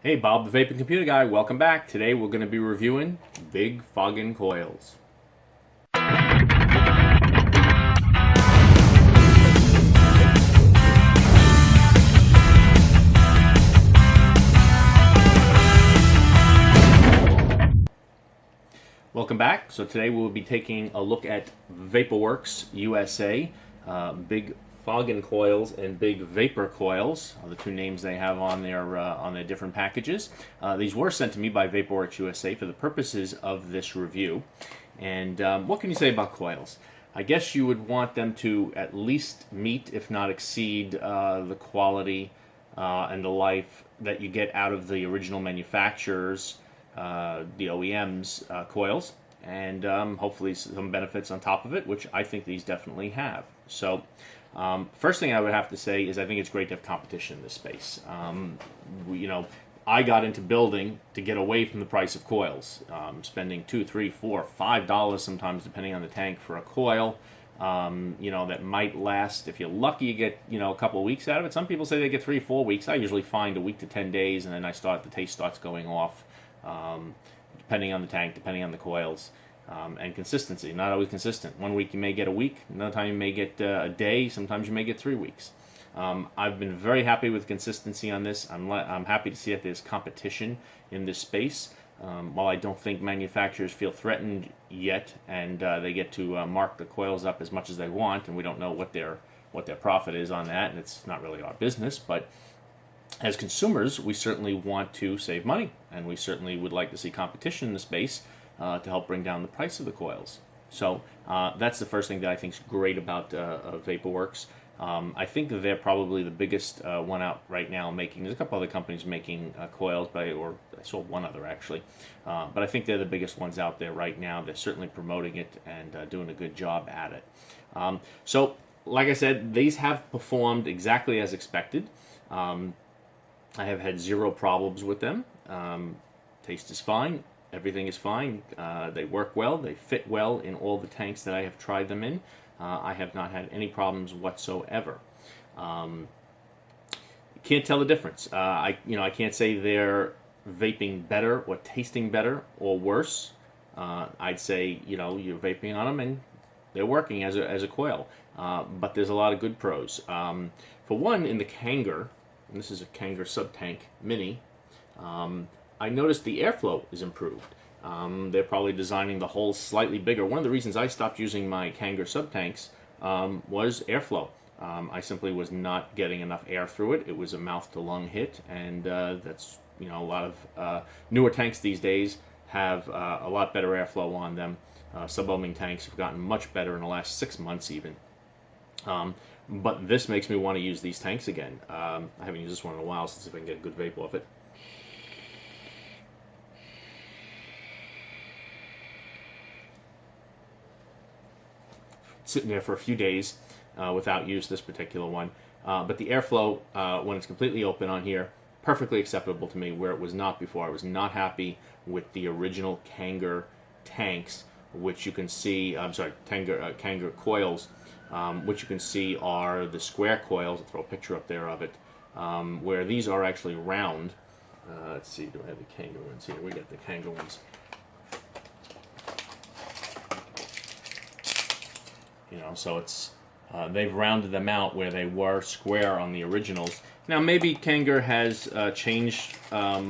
Hey, Bob the Vaping Computer Guy, welcome back. Today we're going to be reviewing BigFoggin coils. Welcome back. So today we'll be taking a look at VaporwerxUSA, BigFoggin coils and Big Vapor coils, are the two names they have on their different packages. These were sent to me by VaporwerxUSA for the purposes of this review. And what can you say about coils? I guess you would want them to at least meet, if not exceed, the quality and the life that you get out of the original manufacturers, the OEM's coils, and hopefully some benefits on top of it, which I think these definitely have. So first thing I would have to say is I think it's great to have competition in this space. I got into building to get away from the price of coils, spending $2, $3, $4, $5 sometimes, depending on the tank, for a coil. That might last, if you're lucky, you get a couple of weeks out of it. Some people say they get 3 or 4 weeks. I usually find a week to 10 days, and then the taste starts going off, depending on the tank, depending on the coils, and consistency. Not always consistent. One week you may get a week, another time you may get a day, sometimes you may get 3 weeks. I've been very happy with consistency on this. I'm happy to see that there's competition in this space. While I don't think manufacturers feel threatened yet, and they get to mark the coils up as much as they want, and we don't know what their profit is on that, and it's not really our business. But as consumers, we certainly want to save money, and we certainly would like to see competition in the space to help bring down the price of the coils. So that's the first thing that I think is great about VaporwerX. I think that they're probably the biggest one out right now making. There's a couple other companies making coils, or I saw one other actually, but I think they're the biggest ones out there right now. They're certainly promoting it and doing a good job at it. So, like I said, these have performed exactly as expected. I have had 0 problems with them. Taste is fine. Everything is fine. They work well. They fit well in all the tanks that I have tried them in. I have not had any problems whatsoever. You can't tell the difference. I can't say they're vaping better or tasting better or worse. I'd say you're vaping on them and they're working as a coil. But there's a lot of good pros. For one, in the Kanger, and this is a Kanger sub-tank mini, I noticed the airflow is improved. They're probably designing the holes slightly bigger. One of the reasons I stopped using my Kanger sub-tanks was airflow. I simply was not getting enough air through it. It was a mouth-to-lung hit, and that's, a lot of newer tanks these days have a lot better airflow on them. Sub-ohming tanks have gotten much better in the last 6 months even. But this makes me want to use these tanks again. I haven't used this one in a while, since I can get a good vape off it. Sitting there for a few days without use, this particular one. But the airflow, when it's completely open on here, perfectly acceptable to me, where it was not before. I was not happy with the original Kanger tanks, which you can see, Kanger coils, which you can see are the square coils. I'll throw a picture up there of it, where these are actually round. Let's see, do I have the Kanger ones here? We got the Kanger ones. So it's they've rounded them out where they were square on the originals. Now maybe Kanger has changed. I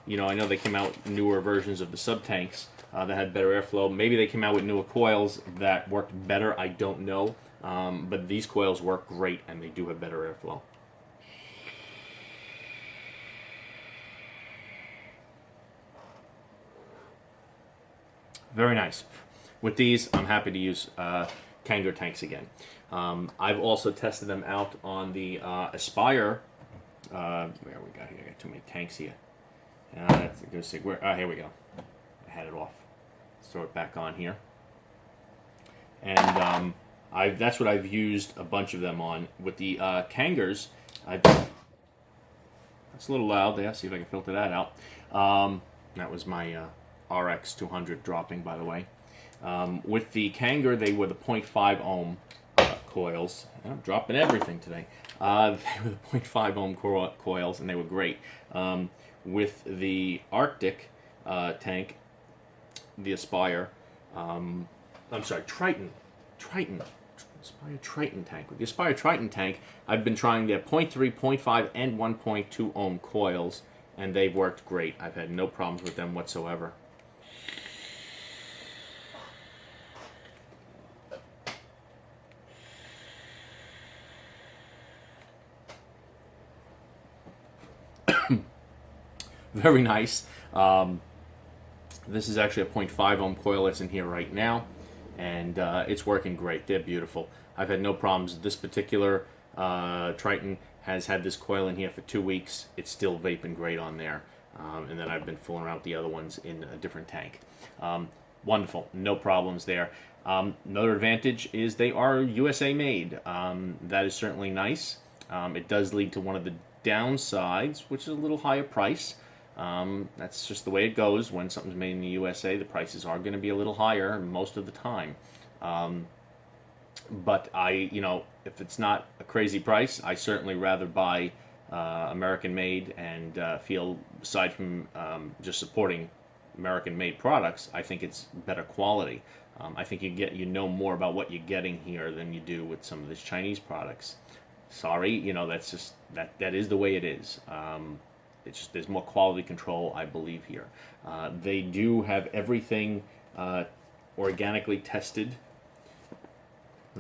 know they came out with newer versions of the sub tanks that had better airflow. Maybe they came out with newer coils that worked better. I don't know, but these coils work great and they do have better airflow. Very nice. With these, I'm happy to use Kanger tanks again. I've also tested them out on the Aspire. Where we got here? I got too many tanks here. Let's go see where. Here we go. I had it off. Let's throw it back on here. And that's what I've used a bunch of them on. With the Kangers, that's a little loud there. See if I can filter that out. That was my RX 200 dropping, by the way. With the Kanger, they were the 0.5 ohm coils. I'm dropping everything today. They were the 0.5 ohm coils, and they were great. With the Arctic tank, the Aspire, I'm sorry, Triton, Aspire Triton tank. With the Aspire Triton tank, I've been trying their 0.3, 0.5, and 1.2 ohm coils, and they've worked great. I've had no problems with them whatsoever. Very nice. This is actually a 0.5 ohm coil that's in here right now, and it's working great. They're beautiful. I've had no problems. This particular Triton has had this coil in here for 2 weeks. It's still vaping great on there. And then I've been fooling around with the other ones in a different tank. Wonderful. No problems there. Another advantage is they are USA made. That is certainly nice. It does lead to one of the downsides, which is a little higher price. That's just the way it goes. When something's made in the USA, the prices are going to be a little higher most of the time. But if it's not a crazy price, I certainly rather buy American made, and feel, aside from just supporting American made products, I think it's better quality. I think you know more about what you're getting here than you do with some of these Chinese products. Sorry, that's just that is the way it is. It's just there's more quality control, I believe, here. They do have everything organically tested.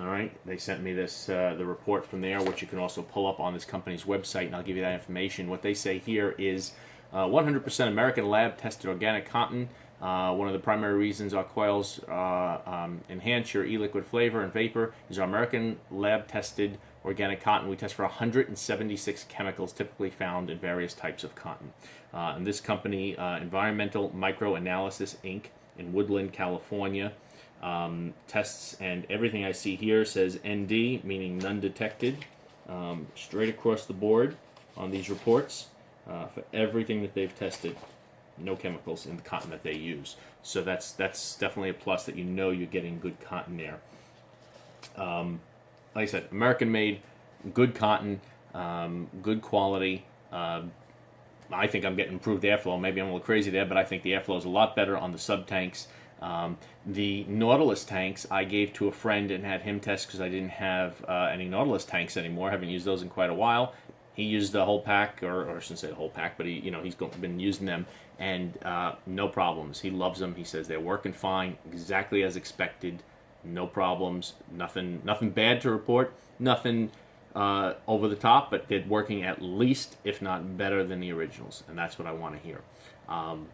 All right, they sent me this the report from there, which you can also pull up on this company's website, and I'll give you that information. What they say here is 100% American lab tested organic cotton. One of the primary reasons our coils enhance your e-liquid flavor and vapor is our American lab tested organic cotton. We test for 176 chemicals typically found in various types of cotton. And this company, Environmental Microanalysis Inc. in Woodland, California, tests, and everything I see here says ND, meaning none detected, straight across the board on these reports for everything that they've tested. No chemicals in the cotton that they use. So that's definitely a plus, that you're getting good cotton there. Like I said, American made, good cotton, good quality. I think I'm getting improved airflow. Maybe I'm a little crazy there, but I think the airflow is a lot better on the sub tanks. The Nautilus tanks I gave to a friend and had him test because I didn't have any Nautilus tanks anymore. Haven't used those in quite a while. He used the whole pack, or I shouldn't say the whole pack, but he's been using them, and no problems. He loves them. He says they're working fine, exactly as expected. No problems. Nothing bad to report. Nothing over the top, but they're working at least, if not better, than the originals, and that's what I want to hear. I'm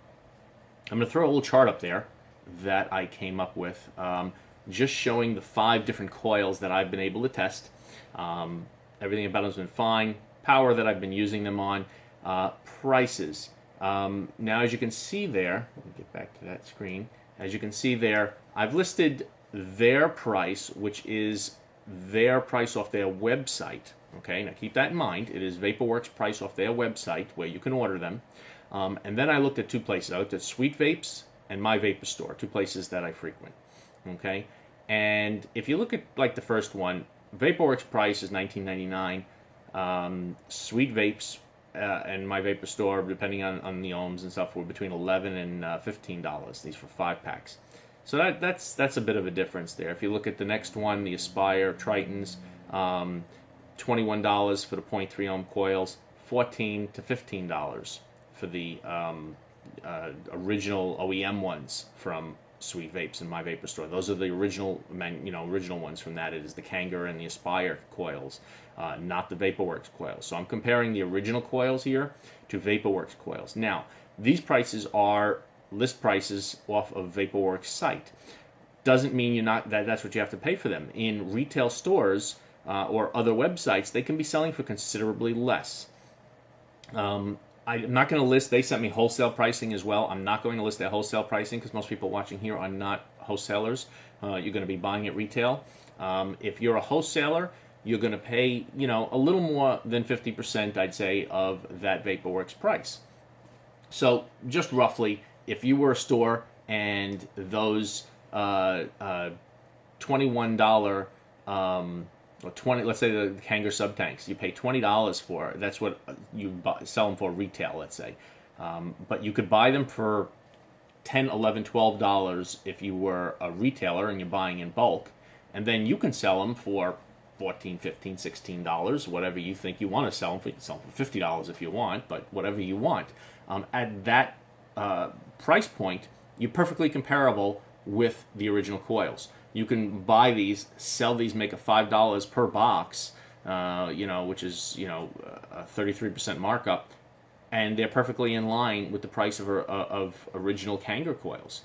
going to throw a little chart up there that I came up with, just showing the 5 different coils that I've been able to test. Everything about them has been fine. Power that I've been using them on. Prices. Now, as you can see there, let me get back to that screen. As you can see there, I've listed their price, which is their price off their website. Okay, now keep that in mind. It is VaporWerx price off their website where you can order them. And then I looked at 2 places. I looked at Sweet Vapes and My Vapor Store, 2 places that I frequent. Okay, and if you look at like the first one, VaporWerx price is $19.99. Sweet Vapes and My Vapor Store, depending on the ohms and stuff, were between $11 and $15. These for 5 packs. So that's a bit of a difference there. If you look at the next one, the Aspire Tritons, $21 for the 0.3 ohm coils, $14 to $15 for the original OEM ones from Sweet Vapes and My Vapor Store. Those are the original ones from that. It is the Kangar and the Aspire coils, not the VaporWerx coils. So I'm comparing the original coils here to VaporWerx coils. Now, these prices are list prices off of VaporWerx site. Doesn't mean that's what you have to pay for them. In retail stores or other websites, they can be selling for considerably less. I'm not going to list, they sent me wholesale pricing as well. I'm not going to list their wholesale pricing because most people watching here are not wholesalers. You're going to be buying at retail. If you're a wholesaler, you're going to pay, a little more than 50%, I'd say, of that VaporWerx price. So just roughly, if you were a store and those $21 or 20. Let's say the Hanger sub tanks, you pay $20 for. That's what you sell them for retail. Let's say, but you could buy them for $10, $11, $12 if you were a retailer and you're buying in bulk, and then you can sell them for $14, $15, $16, whatever you think you want to sell them for. You can sell them for $50 if you want, but whatever you want. At that price point, you're perfectly comparable with the original coils. You can buy these, sell these, make a $5 per box, which is a 33% markup, and they're perfectly in line with the price of original Hanger coils.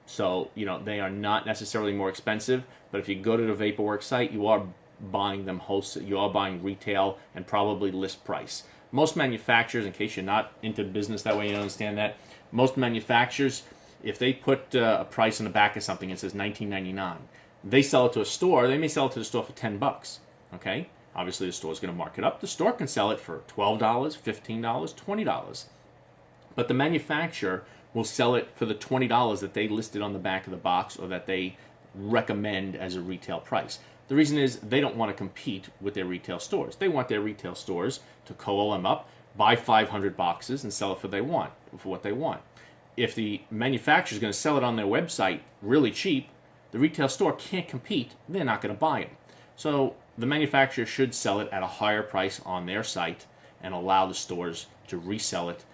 So they are not necessarily more expensive, but if you go to the VaporwerX site, you are buying them wholesale, you are buying retail and probably list price. Most manufacturers, in case you're not into business that way, you don't understand that. Most manufacturers, if they put a price on the back of something and says $19.99, they sell it to a store. They may sell it to the store for $10. Okay, obviously the store's going to mark it up. The store can sell it for $12, $15, $20, but the manufacturer will sell it for the $20 that they listed on the back of the box or that they recommend as a retail price. The reason is they don't want to compete with their retail stores. They want their retail stores to coil them up, buy 500 boxes, and sell it for what they want. If the manufacturer is going to sell it on their website really cheap, the retail store can't compete. They're not going to buy it. So the manufacturer should sell it at a higher price on their site and allow the stores to resell it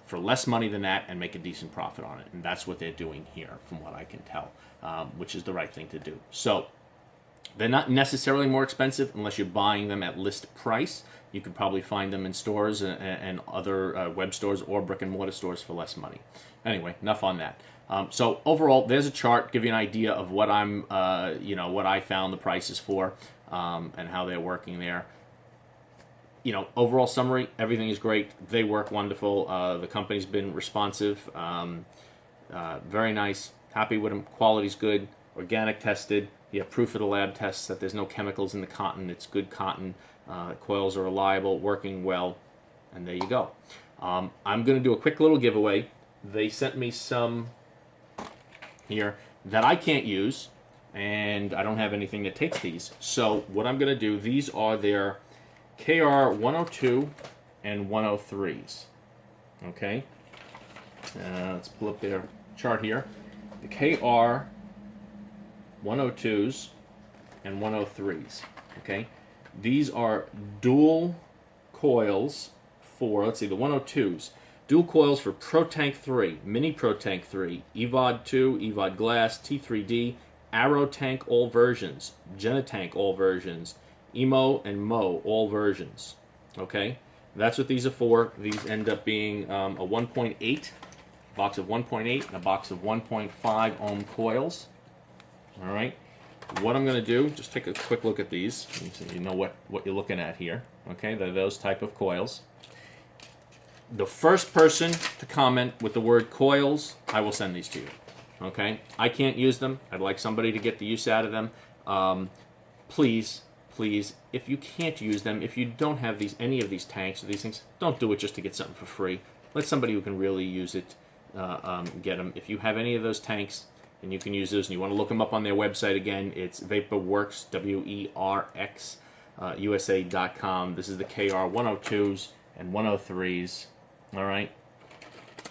for less money than that and make a decent profit on it. And that's what they're doing here, from what I can tell, which is the right thing to do. So they're not necessarily more expensive unless you're buying them at list price. You could probably find them in stores and other web stores or brick and mortar stores for less money. Anyway, enough on that. So overall, there's a chart, give you an idea of what what I found the prices for and how they're working there. Overall summary, everything is great. They work wonderful. The company's been responsive, very nice. Happy with them. Quality's good. Organic tested. You have proof of the lab tests that there's no chemicals in the cotton. It's good cotton. Coils are reliable, working well, and there you go. I'm going to do a quick little giveaway. They sent me some here that I can't use, and I don't have anything that takes these. So what I'm going to do, these are their KR 102 and 103s. Okay? Let's pull up their chart here. The KR 102s and 103s. Okay? These are dual coils for, let's see, the 102s. Dual coils for Pro Tank 3, Mini Pro Tank 3, EVOD 2, EVOD Glass, T3D, Aero Tank all versions, Genitank all versions, Emo and Mo all versions. Okay? That's what these are for. These end up being a 1.8, box of 1.8 and a box of 1.5 ohm coils. All right? What I'm going to do, just take a quick look at these, so you know what you're looking at here. Okay, they're those type of coils. The first person to comment with the word coils, I will send these to you. Okay, I can't use them. I'd like somebody to get the use out of them. Please, if you can't use them, if you don't have any of these tanks or these things, don't do it just to get something for free. Let somebody who can really use it get them. If you have any of those tanks, and you can use those, and you want to look them up on their website again, it's VaporwerX, WERX, USA.com. This is the KR 102s and 103s. All right?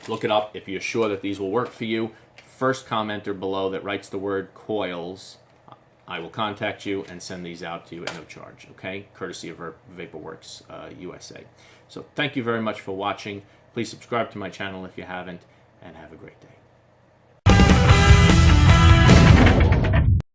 Look it up if you're sure that these will work for you. First commenter below that writes the word coils, I will contact you and send these out to you at no charge, okay? Courtesy of VaporwerX USA. So thank you very much for watching. Please subscribe to my channel if you haven't, and have a great day.